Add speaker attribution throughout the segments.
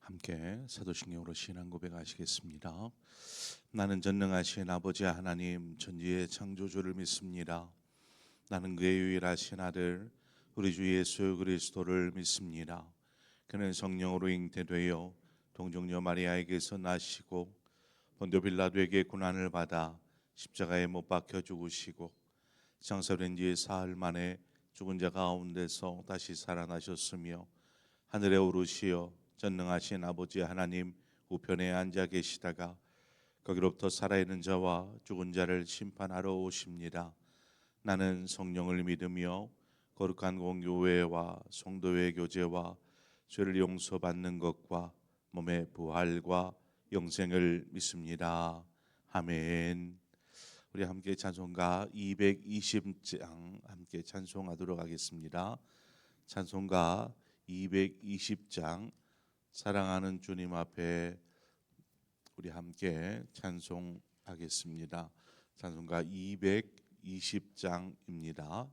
Speaker 1: 함께 사도신경으로 신앙 고백하시겠습니다. 나는 전능하신 아버지 하나님 천지의 창조주를 믿습니다. 나는 그의 유일하신 아들 우리 주 예수 그리스도를 믿습니다. 그는 성령으로 잉태되어 동정녀 마리아에게서 나시고 본디오 빌라도에게 고난을 받아 십자가에 못 박혀 죽으시고 장사된 지 사흘 만에 죽은 자 가운데서 다시 살아나셨으며 하늘에 오르시어 전능하신 아버지 하나님 우편에 앉아 계시다가 거기로부터 살아있는 자와 죽은 자를 심판하러 오십니다. 나는 성령을 믿으며 거룩한 공교회와 성도의 교제와 죄를 용서받는 것과 몸의 부활과 영생을 믿습니다. 아멘. 우리 함께 찬송가 220장 함께 찬송하도록 하겠습니다. 찬송가 220장 사랑하는 주님 앞에 우리 함께 찬송하겠습니다. 찬송가 220장입니다.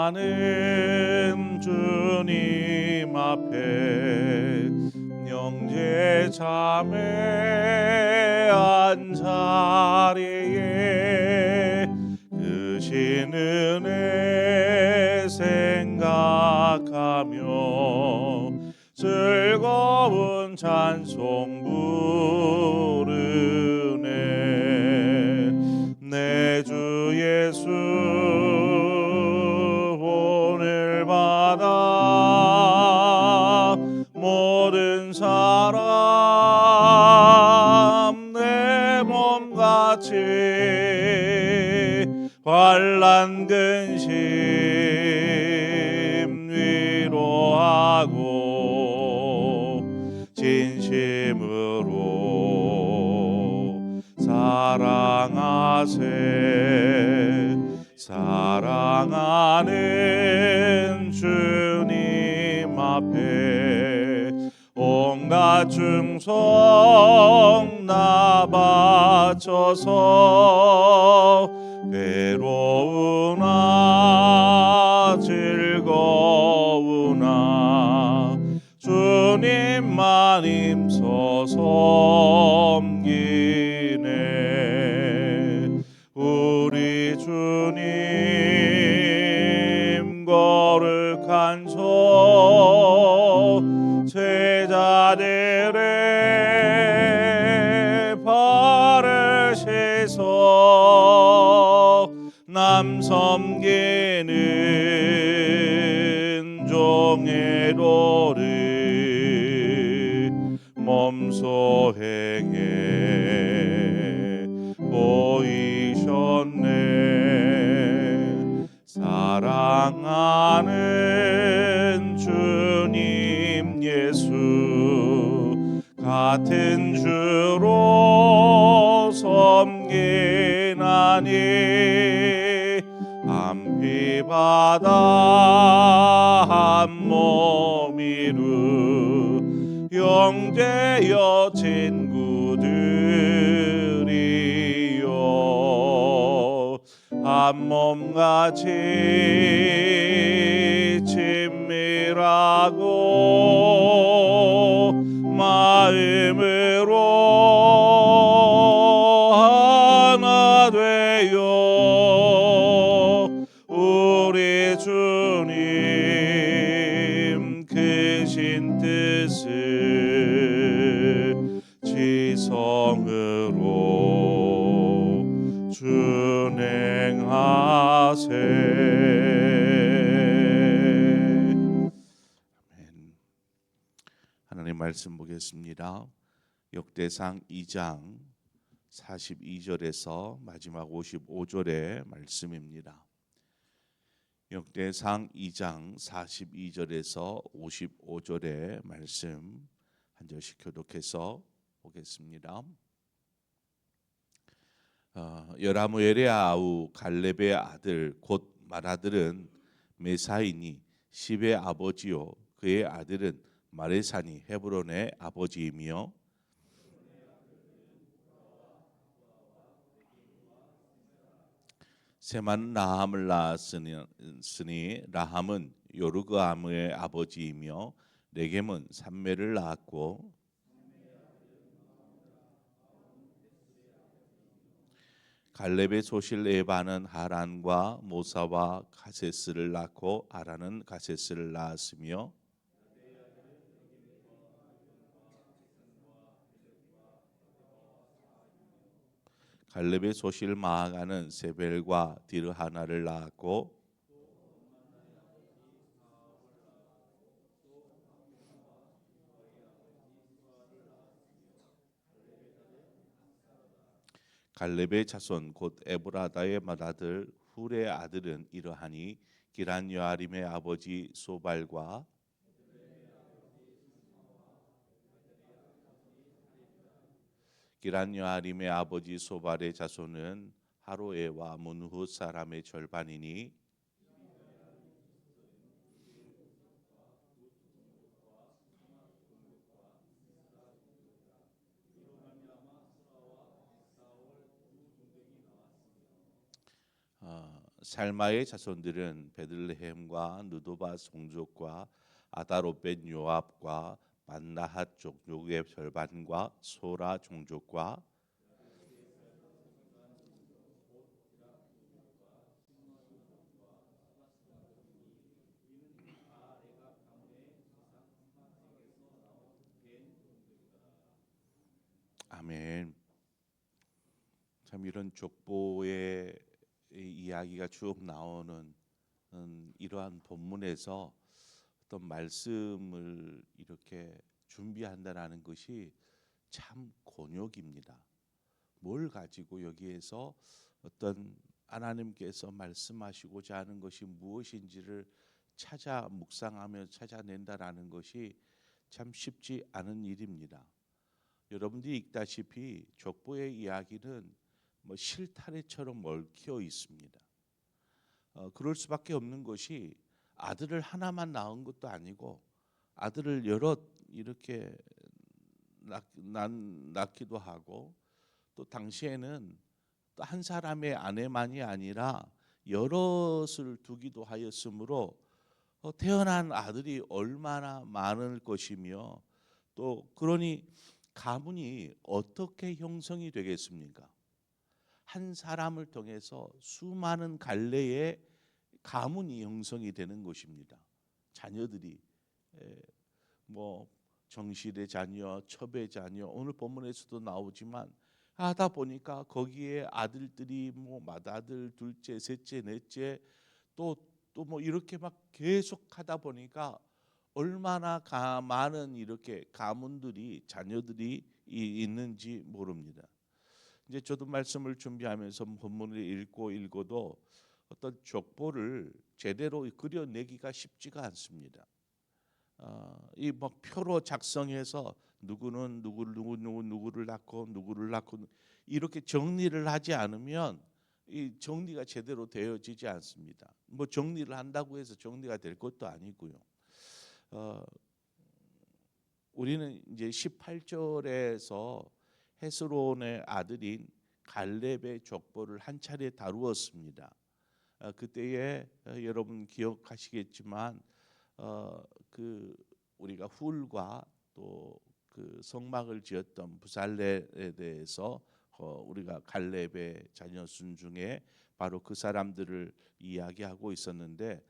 Speaker 1: 사랑하는 주님 앞에 형제 자매 한 자리에 크신 은혜 생각하며 즐거운 찬송 부르네. 내 주 예수 오늘 받아 모든 사람 내 몸같이 환난 근심 위로하고 진심으로 사랑하세. 사랑하는 주님 앞에 온갖 충성 나 바쳐서 괴로우나 즐거우나 주님만 힘써 섬기네. 우리 주님 거룩한 손 제자들의 바르시소 남 섬기는 종의 도를 몸소 행해 보이셨네. 사랑하는 주님 예수 같은 주로 섬기나니 한 피 바다 한 몸이루 형제여 친구들이요 한 몸같이 친밀하고 마음으로 하나 되어 우리 주님 크신 뜻을 지성으로 준행하세. 하나님 말씀 보겠습니다. 역대상 2장 42절에서 마지막 55절의 말씀입니다. 역대상 2장 42절에서 55절의 말씀 한 절씩 교독해서 보겠습니다. 여라무엘의 아우 갈렙의 아들 곧 맏아들은 메사이니 십의 아버지요 그의 아들은 마레산이 헤브론의 아버지이며 셈은 라함을 낳았으니 라함은 요르그암의 아버지이며 레겜은 삼매를 낳았고 갈렙의 소실 에바는 하란과 모사와 가세스를 낳고 아란은 가세스를 낳았으며 갈렙의 소실 마아가는 세벨과 디르하나를 낳았고 갈렙의 자손 곧 에브라다의 맏아들 훌의 아들은 이러하니 기란 여아림의 아버지 소발과 기란 여아림의 아버지 소발의 자손은 하로에와 문후 사람의 절반이니 살마의 자손들은 베들레헴과 느도바 종족과 아다롯벳 요압과 만나핫 종족의 절반과 소라 종족과 아멘. 참 이런 족보의 이야기가 쭉 나오는 이러한 본문에서 어떤 말씀을 이렇게 준비한다라는 것이 참 곤욕입니다. 뭘 가지고 여기에서 어떤 하나님께서 말씀하시고자 하는 것이 무엇인지를 찾아 묵상하며 찾아낸다라는 것이 참 쉽지 않은 일입니다. 여러분들이 읽다시피 족보의 이야기는 뭐 실타래처럼 얽혀 있습니다. 그럴 수밖에 없는 것이 아들을 하나만 낳은 것도 아니고 아들을 여럿 이렇게 낳기도 하고 또 당시에는 또 한 사람의 아내만이 아니라 여럿을 두기도 하였으므로 태어난 아들이 얼마나 많을 것이며 또 그러니 가문이 어떻게 형성이 되겠습니까? 한 사람을 통해서 수많은 갈래의 가문이 형성이 되는 것입니다. 자녀들이 뭐 정실의 자녀, 첩의 자녀 오늘 본문에서도 나오지만 하다 보니까 거기에 아들들이 뭐 맏아들, 둘째, 셋째, 넷째 또 뭐 이렇게 막 계속 하다 보니까 얼마나 많은 이렇게 가문들이 자녀들이 있는지 모릅니다. 이제 저도 말씀을 준비하면서 본문을 읽고도 어떤 족보를 제대로 그려내기가 쉽지가 않습니다. 이 막 표로 작성해서 누구는 누구를 낳고 이렇게 정리를 하지 않으면 이 정리가 제대로 되어지지 않습니다. 뭐 정리를 한다고 해서 정리가 될 것도 아니고요. 우리는 이제 18절에서 헤스론의 아들인 갈렙의 족보를 한 차례 다루었습니다. 그때에 여러분 기억하시겠지만 그 우리가 훌과 또 그 성막을 지었던 부살렐에 대해서 우리가 갈렙의 자녀순 중에 바로 그 사람들을 이야기하고 있었는데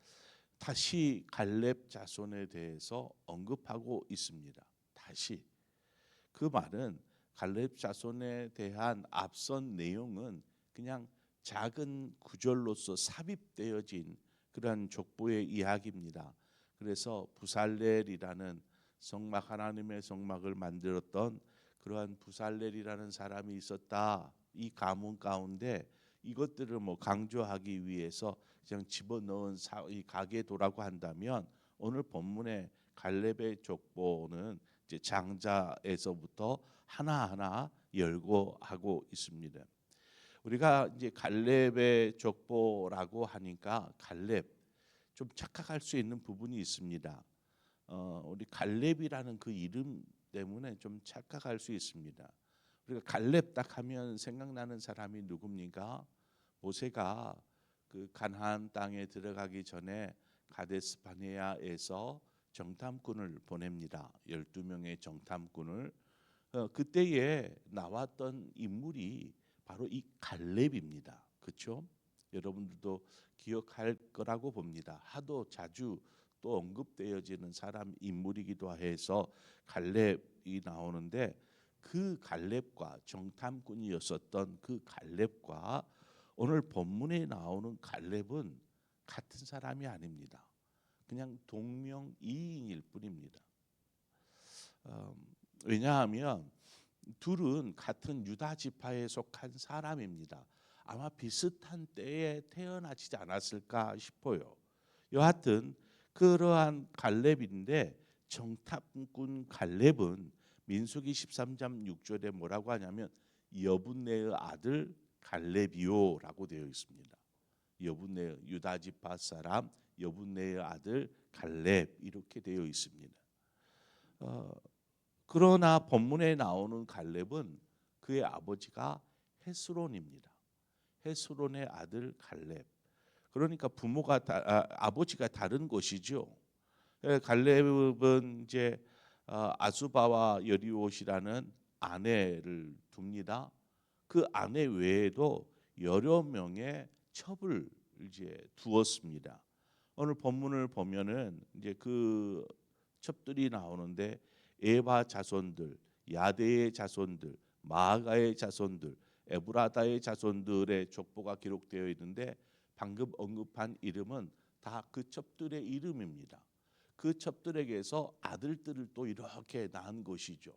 Speaker 1: 다시 갈렙 자손에 대해서 언급하고 있습니다. 다시 그 말은 갈렙 자손에 대한 앞선 내용은 그냥 작은 구절로서 삽입되어진 그러한 족보의 이야기입니다. 그래서 부살렐이라는 성막 하나님의 성막을 만들었던 그러한 부살렐이라는 사람이 있었다. 이 가문 가운데 이것들을 뭐 강조하기 위해서 그냥 집어넣은 이 가계도라고 한다면 오늘 본문의 갈렙의 족보는 이제 장자에서부터 하나하나 열고 하고 있습니다. 우리가 이제 갈렙의 족보라고 하니까 갈렙 좀 착각할 수 있는 부분이 있습니다. 우리 갈렙이라는 그 이름 때문에 좀 착각할 수 있습니다. 우리가 갈렙 딱 하면 생각나는 사람이 누굽니까? 모세가 그 가나안 땅에 들어가기 전에 가데스 바네아에서 정탐꾼을 보냅니다. 12명의 정탐꾼을. 그때에 나왔던 인물이 바로 이 갈렙입니다. 그렇죠? 여러분들도 기억할 거라고 봅니다. 하도 자주 또 언급되어지는 사람 인물이기도 해서 갈렙이 나오는데, 그 갈렙과 정탐꾼이었었던 그 갈렙과 오늘 본문에 나오는 갈렙은 같은 사람이 아닙니다. 그냥 동명이인일 뿐입니다. 왜냐하면 둘은 같은 유다 지파에 속한 사람입니다. 아마 비슷한 때에 태어나지 않았을까 싶어요. 여하튼 그러한 갈렙인데, 정탐꾼 갈렙은 민수기 13장 6절에 뭐라고 하냐면 여분네의 아들 갈렙이요라고 되어 있습니다. 여분네, 유다 지파 사람 여분네의 아들 갈렙, 이렇게 되어 있습니다. 그러나 본문에 나오는 갈렙은 그의 아버지가 헤스론입니다. 헤스론의 아들 갈렙. 그러니까 아버지가 다른 것이죠. 갈렙은 이제 아수바와 여리옷이라는 아내를 둡니다. 그 아내 외에도 여러 명의 첩을 이제 두었습니다. 오늘 본문을 보면은 이제 그 첩들이 나오는데 에바 자손들, 야데의 자손들, 마아가의 자손들, 에브라다의 자손들의 족보가 기록되어 있는데, 방금 언급한 이름은 다 그 첩들의 이름입니다. 그 첩들에게서 아들들을 또 이렇게 낳은 것이죠.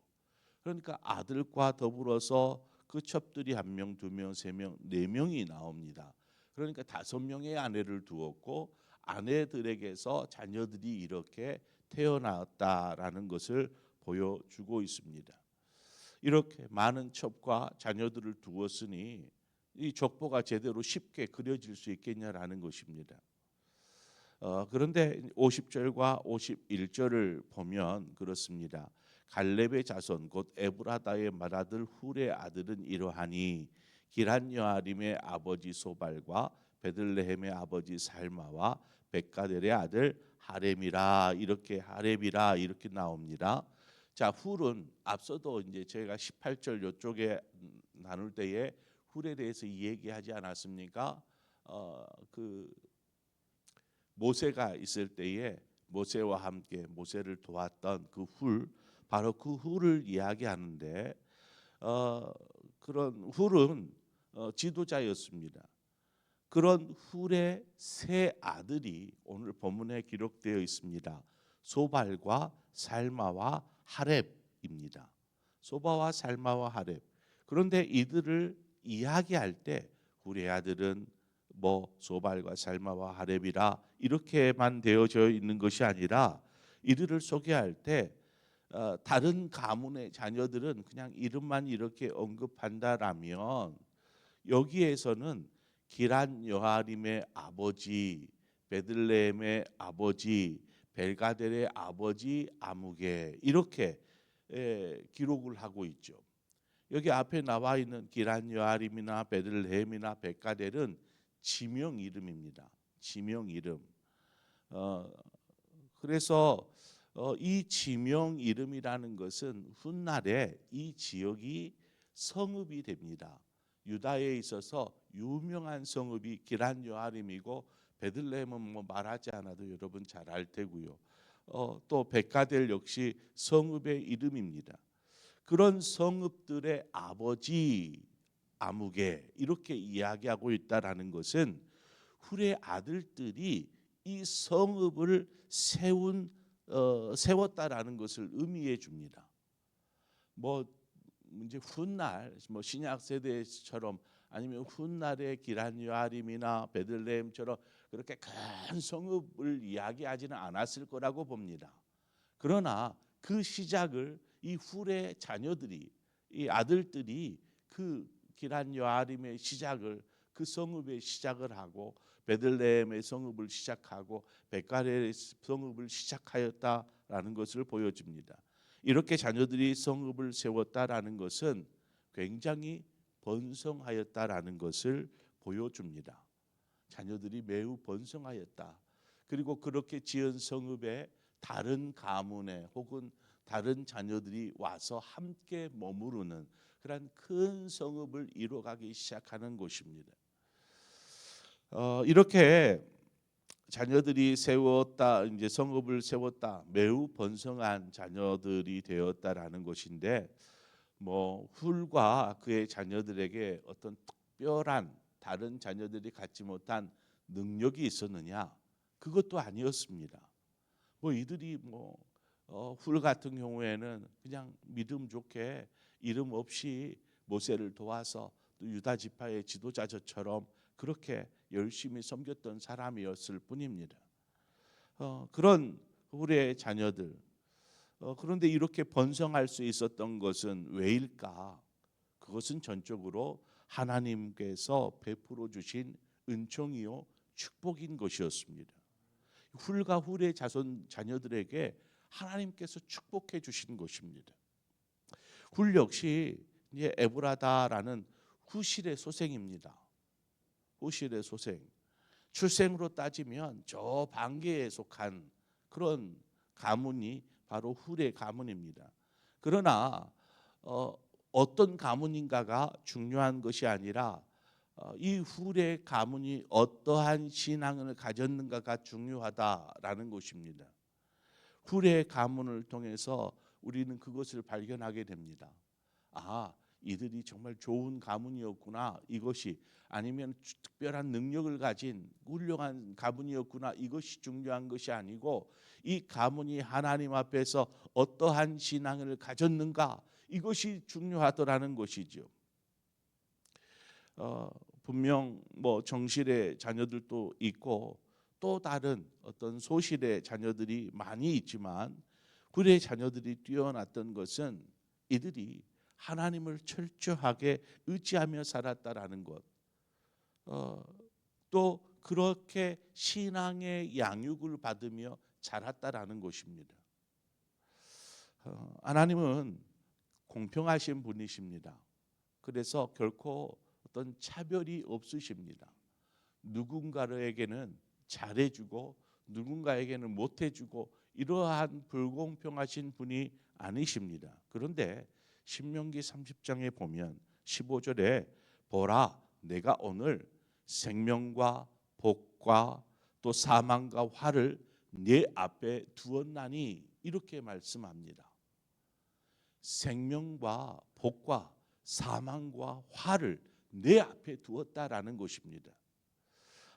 Speaker 1: 그러니까 아들과 더불어서 그 첩들이 1명, 2명, 3명, 4명이 나옵니다. 그러니까 5명의 아내를 두었고 아내들에게서 자녀들이 이렇게 태어났다라는 것을 보여주고 있습니다. 이렇게 많은 첩과 자녀들을 두었으니 이 족보가 제대로 쉽게 그려질 수 있겠냐라는 것입니다. 그런데 50절과 51절을 보면 그렇습니다. 갈렙의 자손 곧 에브라다의 맏아들 훌의 아들은 이러하니 기럇 여아림의 아버지 소발과 베들레헴의 아버지 살마와 백가델의 아들 하렘이라, 이렇게 하렙이라 이렇게 나옵니다. 자, 훌은 앞서도 이제 저희가 18절 이쪽에 나눌 때에 훌에 대해서 얘기하지 않았습니까? 그 모세가 있을 때에 모세와 함께 모세를 도왔던 그 훌, 바로 그 훌을 이야기하는데, 그런 훌은 지도자였습니다. 그런 훌의 세 아들이 오늘 본문에 기록되어 있습니다. 소발과 살마와 하렙입니다. 소바와 살마와 하렙. 그런데 이들을 이야기할 때 훌의 아들은 뭐 소발과 살마와 하렙이라 이렇게만 되어져 있는 것이 아니라, 이들을 소개할 때 다른 가문의 자녀들은 그냥 이름만 이렇게 언급한다라면, 여기에서는 기럇 여아림의 아버지, 베들레헴의 아버지, 벨가델의 아버지 아무게, 이렇게 기록을 하고 있죠. 여기 앞에 나와 있는 기럇 여아림이나 베들레헴이나 벨가델은 지명 이름입니다. 지명 이름. 그래서 이 지명 이름이라는 것은 훗날에 이 지역이 성읍이 됩니다. 유다에 있어서 유명한 성읍이 기럇 여아림이고, 베들레헴은 뭐 말하지 않아도 여러분 잘 알 테고요. 또 백가델 역시 성읍의 이름입니다. 그런 성읍들의 아버지 아무게, 이렇게 이야기하고 있다라는 것은 훌의 아들들이 이 성읍을 세웠다라는 것을 의미해 줍니다. 뭐 이제 훗날 뭐 신약 세대처럼 아니면 훗날의 기럇 여아림이나 베들레헴처럼 그렇게 큰 성읍을 이야기하지는 않았을 거라고 봅니다. 그러나 그 시작을 이 훌의 자녀들이, 이 아들들이 그 기럇 여아림의 시작을, 그 성읍의 시작을 하고 베들레헴의 성읍을 시작하고 백가렐의 성읍을 시작하였다 있었다라는 것을 보여줍니다. 이렇게 자녀들이 성읍을 세웠다라는 것은 굉장히 번성하였다라는 것을 보여줍니다. 자녀들이 매우 번성하였다. 그리고 그렇게 지은 성읍에 다른 가문에 혹은 다른 자녀들이 와서 함께 머무르는 그런 큰 성읍을 이루어가기 시작하는 곳입니다. 이렇게 자녀들이 세웠다, 이제 성읍을 세웠다, 매우 번성한 자녀들이 되었다라는 것인데, 뭐 훌과 그의 자녀들에게 어떤 특별한 다른 자녀들이 갖지 못한 능력이 있었느냐? 그것도 아니었습니다. 뭐 이들이 훌 같은 경우에는 그냥 믿음 좋게 이름 없이 모세를 도와서 또 유다 지파의 지도자처럼 그렇게 열심히 섬겼던 사람이었을 뿐입니다. 그런 훌의 자녀들, 그런데 이렇게 번성할 수 있었던 것은 왜일까? 그것은 전적으로 하나님께서 베풀어 주신 은총이요 축복인 것이었습니다. 훌과 훌의 자녀들에게 하나님께서 축복해 주신 것입니다. 훌 역시 이제 에브라다라는 후실의 소생입니다. 후실의 소생. 출생으로 따지면 저 반계에 속한 그런 가문이 바로 훌의 가문입니다. 그러나 어떤 가문인가가 중요한 것이 아니라 이 훌의 가문이 어떠한 신앙을 가졌는가가 중요하다라는 것입니다. 훌의 가문을 통해서 우리는 그것을 발견하게 됩니다. 아, 이들이 정말 좋은 가문이었구나. 이것이 아니면 특별한 능력을 가진 훌륭한 가문이었구나. 이것이 중요한 것이 아니고 이 가문이 하나님 앞에서 어떠한 신앙을 가졌는가. 이것이 중요하더라는 것이죠. 분명 뭐 정실의 자녀들도 있고 또 다른 어떤 소실의 자녀들이 많이 있지만 훌의 자녀들이 뛰어났던 것은 이들이 하나님을 철저하게 의지하며 살았다라는 것. 또 그렇게 신앙의 양육을 받으며 자랐다라는 것입니다. 하나님은 공평하신 분이십니다. 그래서 결코 어떤 차별이 없으십니다. 누군가에게는 잘해주고 누군가에게는 못해주고 이러한 불공평하신 분이 아니십니다. 그런데 신명기 30장에 보면 15절에 보라 내가 오늘 생명과 복과 또 사망과 화를 네 앞에 두었나니 이렇게 말씀합니다. 생명과 복과 사망과 화를 내 앞에 두었다라는 것입니다.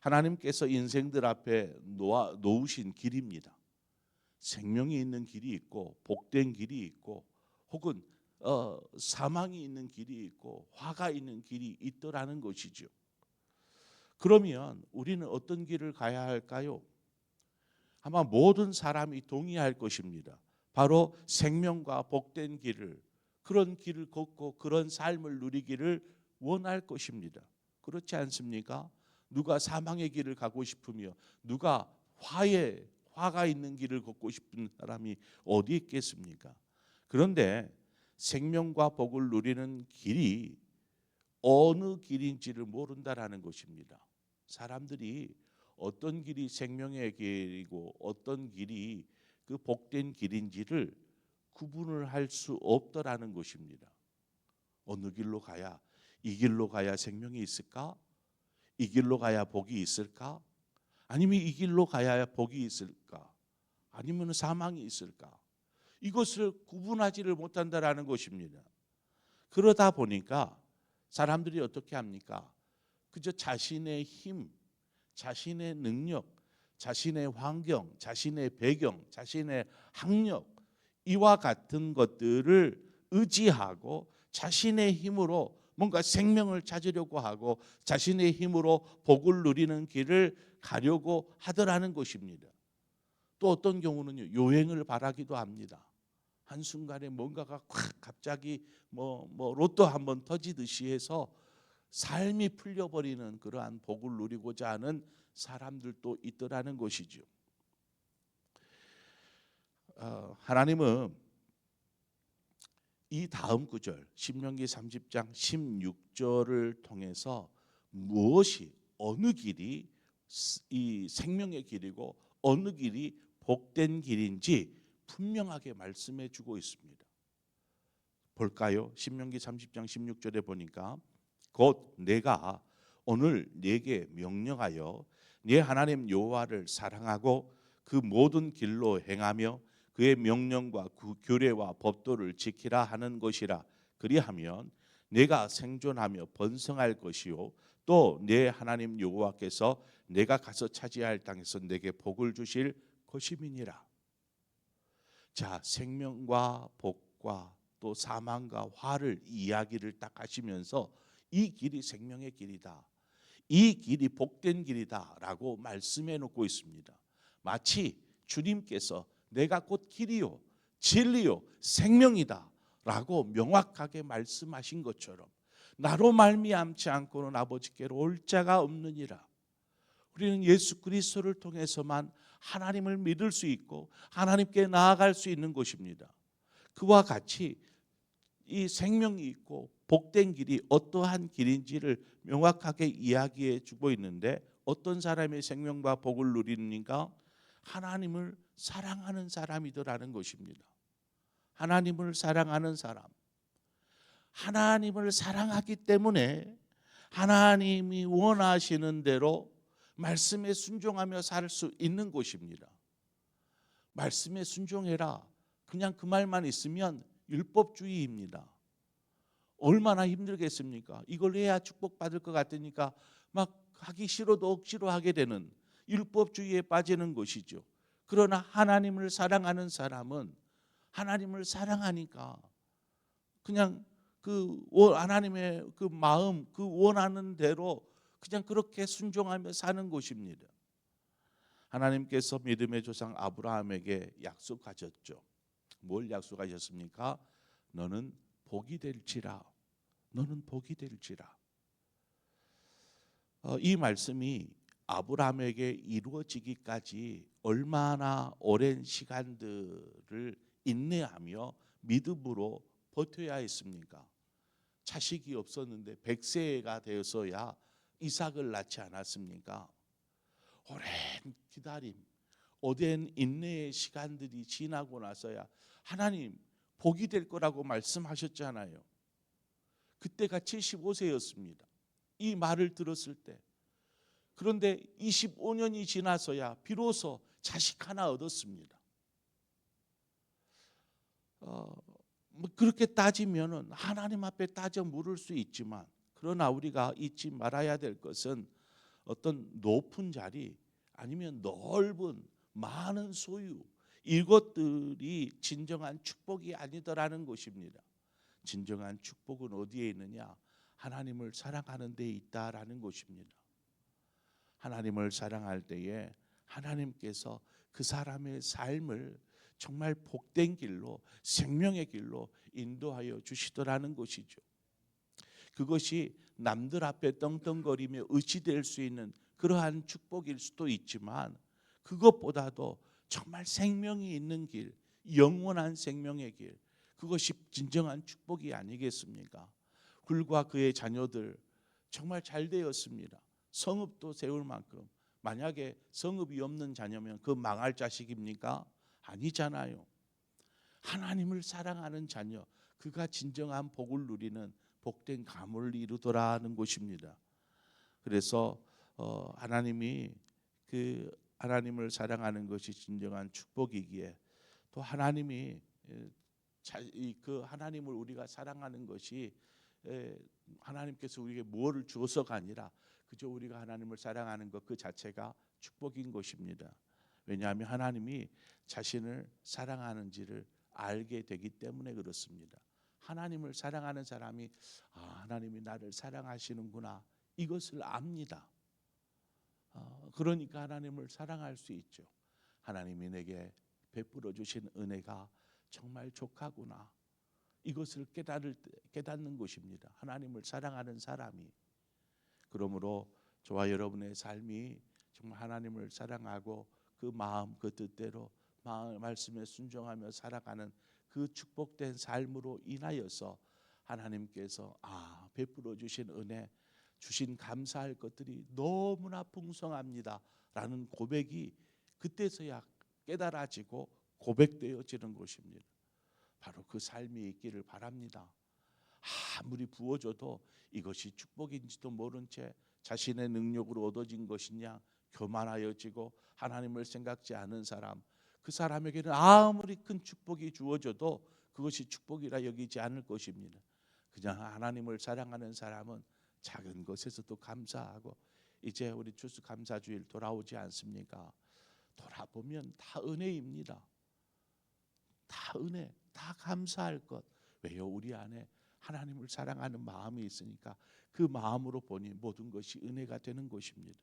Speaker 1: 하나님께서 인생들 앞에 놓으신 길입니다. 생명이 있는 길이 있고 복된 길이 있고 혹은 사망이 있는 길이 있고 화가 있는 길이 있더라는 것이죠. 그러면 우리는 어떤 길을 가야 할까요? 아마 모든 사람이 동의할 것입니다. 바로 생명과 복된 길을 그런 길을 걷고 그런 삶을 누리기를 원할 것입니다. 그렇지 않습니까? 누가 사망의 길을 가고 싶으며 누가 화가 있는 길을 걷고 싶은 사람이 어디 있겠습니까? 그런데 생명과 복을 누리는 길이 어느 길인지를 모른다라는 것입니다. 사람들이 어떤 길이 생명의 길이고 어떤 길이 그 복된 길인지를 구분을 할 수 없더라는 것입니다. 어느 길로 가야 이 길로 가야 생명이 있을까? 이 길로 가야 복이 있을까? 아니면 이 길로 가야 복이 있을까? 아니면 사망이 있을까? 이것을 구분하지를 못한다라는 것입니다. 그러다 보니까 사람들이 어떻게 합니까? 그저 자신의 힘, 자신의 능력, 자신의 환경, 자신의 배경, 자신의 학력 이와 같은 것들을 의지하고 자신의 힘으로 뭔가 생명을 찾으려고 하고 자신의 힘으로 복을 누리는 길을 가려고 하더라는 것입니다. 또 어떤 경우는요, 요행을 바라기도 합니다. 한순간에 뭔가가 콱 갑자기 뭐 로또 한번 터지듯이 해서 삶이 풀려버리는 그러한 복을 누리고자 하는 사람들도 있더라는 것이죠. 하나님은 이 다음 구절 신명기 30장 16절을 통해서 무엇이 어느 길이 이 생명의 길이고 어느 길이 복된 길인지 분명하게 말씀해 주고 있습니다. 볼까요? 신명기 30장 16절에 보니까 곧 내가 오늘 네게 명령하여 네 하나님 여호와를 사랑하고 그 모든 길로 행하며 그의 명령과 그 규례와 법도를 지키라 하는 것이라. 그리하면 내가 생존하며 번성할 것이요 또 내 하나님 여호와께서 내가 가서 차지할 땅에서 내게 복을 주실 것임이니라. 자, 생명과 복과 또 사망과 화를 이야기를 딱 하시면서 이 길이 생명의 길이다, 이 길이 복된 길이다라고 말씀해 놓고 있습니다. 마치 주님께서 내가 곧 길이요 진리요 생명이다라고 명확하게 말씀하신 것처럼 나로 말미암지 않고는 아버지께로 올 자가 없느니라. 우리는 예수 그리스도를 통해서만 하나님을 믿을 수 있고 하나님께 나아갈 수 있는 것입니다. 그와 같이 이 생명이 있고 복된 길이 어떠한 길인지를 명확하게 이야기해 주고 있는데, 어떤 사람의 생명과 복을 누리는가? 하나님을 사랑하는 사람이더라는 것입니다. 하나님을 사랑하는 사람, 하나님을 사랑하기 때문에 하나님이 원하시는 대로 말씀에 순종하며 살 수 있는 것입니다. 말씀에 순종해라, 그냥 그 말만 있으면 율법주의입니다. 얼마나 힘들겠습니까? 이걸 해야 축복받을 것 같으니까 막 하기 싫어도 억지로 하게 되는 율법주의에 빠지는 것이죠. 그러나 하나님을 사랑하는 사람은 하나님을 사랑하니까 그냥 그 하나님의 그 마음, 그 원하는 대로 그냥 그렇게 순종하며 사는 것입니다. 하나님께서 믿음의 조상 아브라함에게 약속하셨죠. 뭘 약속하셨습니까? 너는 복이 될지라. 너는 복이 될지라. 이 말씀이 아브라함에게 이루어지기까지 얼마나 오랜 시간들을 인내하며 믿음으로 버텨야 했습니까? 자식이 없었는데 100세가 되어서야 이삭을 낳지 않았습니까? 오랜 기다림, 오랜 인내의 시간들이 지나고 나서야 하나님 복이 될 거라고 말씀하셨잖아요. 그때가 75세였습니다. 이 말을 들었을 때. 그런데 25년이 지나서야 비로소 자식 하나 얻었습니다. 그렇게 따지면은 하나님 앞에 따져 물을 수 있지만, 그러나 우리가 잊지 말아야 될 것은 어떤 높은 자리 아니면 넓은 많은 소유, 이것들이 진정한 축복이 아니더라는 것입니다. 진정한 축복은 어디에 있느냐? 하나님을 사랑하는 데 있다라는 것입니다. 하나님을 사랑할 때에 하나님께서 그 사람의 삶을 정말 복된 길로, 생명의 길로 인도하여 주시더라는 것이죠. 그것이 남들 앞에 떵떵거리며 의지될 수 있는 그러한 축복일 수도 있지만, 그것보다도 정말 생명이 있는 길, 영원한 생명의 길, 그것이 진정한 축복이 아니겠습니까? 굴과 그의 자녀들 정말 잘 되었습니다. 성읍도 세울 만큼. 만약에 성읍이 없는 자녀면 그 망할 자식입니까? 아니잖아요. 하나님을 사랑하는 자녀, 그가 진정한 복을 누리는 복된 가문을 이루더라는 것입니다. 그래서 하나님이 그 하나님을 사랑하는 것이 진정한 축복이기에, 또 하나님이 그 하나님을 우리가 사랑하는 것이 하나님께서 우리에게 무엇을 주어서가 아니라 그저 우리가 하나님을 사랑하는 것 그 자체가 축복인 것입니다. 왜냐하면 하나님이 자신을 사랑하는지를 알게 되기 때문에 그렇습니다. 하나님을 사랑하는 사람이 하나님이 나를 사랑하시는구나, 이것을 압니다. 그러니까 하나님을 사랑할 수 있죠. 하나님이 내게 베풀어 주신 은혜가 정말 족하구나, 이것을 깨닫는 것입니다. 하나님을 사랑하는 사람이. 그러므로 저와 여러분의 삶이 정말 하나님을 사랑하고 그 마음 그 뜻대로 말씀에 순종하며 살아가는 그 축복된 삶으로 인하여서 하나님께서 베풀어 주신 은혜, 주신 감사할 것들이 너무나 풍성합니다 라는 고백이 그때서야 깨달아지고 고백되어지는 것입니다. 바로 그 삶이 있기를 바랍니다. 아무리 부어줘도 이것이 축복인지도 모른 채 자신의 능력으로 얻어진 것이냐 교만하여지고 하나님을 생각지 않은 사람, 그 사람에게는 아무리 큰 축복이 주어져도 그것이 축복이라 여기지 않을 것입니다. 그냥 하나님을 사랑하는 사람은 작은 것에서도 감사하고, 이제 우리 추수감사주일 돌아오지 않습니까? 돌아보면 다 은혜입니다. 다 은혜, 다 감사할 것. 왜요? 우리 안에 하나님을 사랑하는 마음이 있으니까 그 마음으로 보니 모든 것이 은혜가 되는 것입니다.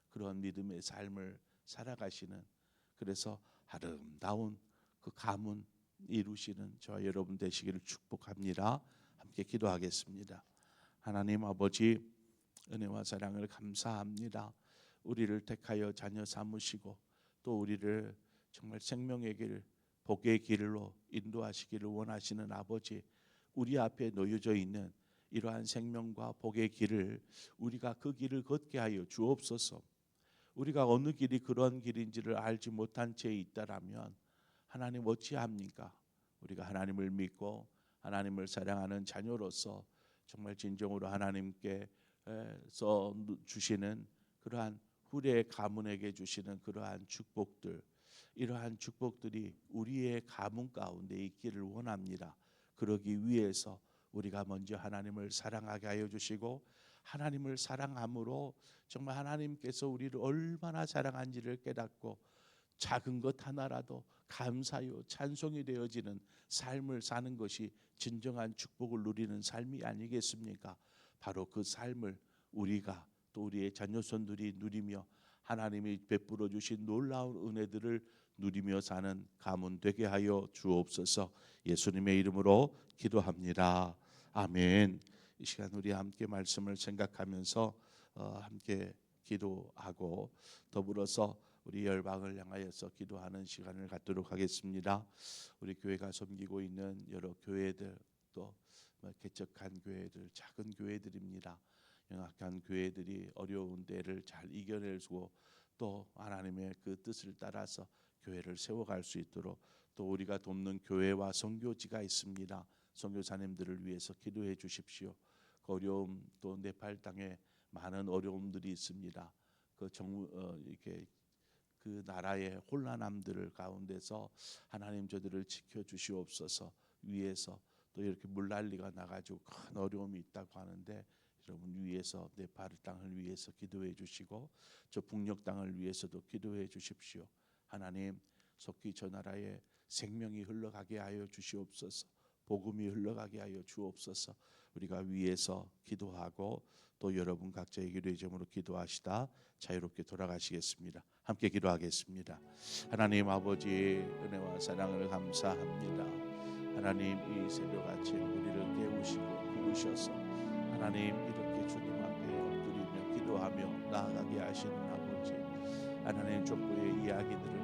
Speaker 1: 그런 믿음의 삶을 살아가시는, 그래서 아름다운 그 가문 이루시는 저와 여러분 되시기를 축복합니다. 함께 기도하겠습니다. 하나님 아버지, 은혜와 사랑을 감사합니다. 우리를 택하여 자녀 삼으시고 또 우리를 정말 생명의 길, 복의 길로 인도하시기를 원하시는 아버지, 우리 앞에 놓여져 있는 이러한 생명과 복의 길을 우리가 그 길을 걷게 하여 주옵소서. 우리가 어느 길이 그런 길인지를 알지 못한 채 있다라면 하나님 어찌합니까? 우리가 하나님을 믿고 하나님을 사랑하는 자녀로서 정말 진정으로 하나님께서 주시는 그러한 후대 가문에게 주시는 그러한 축복들, 이러한 축복들이 우리의 가문 가운데 있기를 원합니다. 그러기 위해서 우리가 먼저 하나님을 사랑하게 하여 주시고, 하나님을 사랑함으로 정말 하나님께서 우리를 얼마나 사랑한지를 깨닫고 작은 것 하나라도 감사요 찬송이 되어지는 삶을 사는 것이 진정한 축복을 누리는 삶이 아니겠습니까? 바로 그 삶을 우리가 또 우리의 자녀손들이 누리며 하나님이 베풀어 주신 놀라운 은혜들을 누리며 사는 가문 되게 하여 주옵소서. 예수님의 이름으로 기도합니다. 아멘. 이 시간 우리 함께 말씀을 생각하면서 함께 기도하고 더불어서 우리 열방을 향하여서 기도하는 시간을 갖도록 하겠습니다. 우리 교회가 섬기고 있는 여러 교회들, 또 개척한 교회들, 작은 교회들입니다. 연약한 교회들이 어려운 때를 잘 이겨내고 또 하나님의 그 뜻을 따라서 교회를 세워갈 수 있도록, 또 우리가 돕는 교회와 선교지가 있습니다. 선교사님들을 위해서 기도해 주십시오. 그 어려움, 또 네팔 땅에 많은 어려움들이 있습니다. 이렇게 그 나라의 혼란함들 가운데서 하나님 저들을 지켜 주시옵소서. 위에서 또 이렇게 물난리가 나가지고 큰 어려움이 있다고 하는데, 여러분 위에서 네팔 땅을 위해서 기도해 주시고 저 북녘 땅을 위해서도 기도해 주십시오. 하나님, 속히 저 나라에 생명이 흘러가게 하여 주시옵소서. 복음이 흘러가게 하여 주옵소서. 우리가 위에서 기도하고 또 여러분 각자의 기도의 점으로 기도하시다 자유롭게 돌아가시겠습니다. 함께 기도하겠습니다. 하나님 아버지, 은혜와 사랑을 감사합니다. 하나님, 이 새벽 아침 우리를 깨우시고 부르셔서 하나님 이렇게 주님 앞에 엎드리며 기도하며 나아가게 하시는 아버지, 하나님 족보의 이야기들을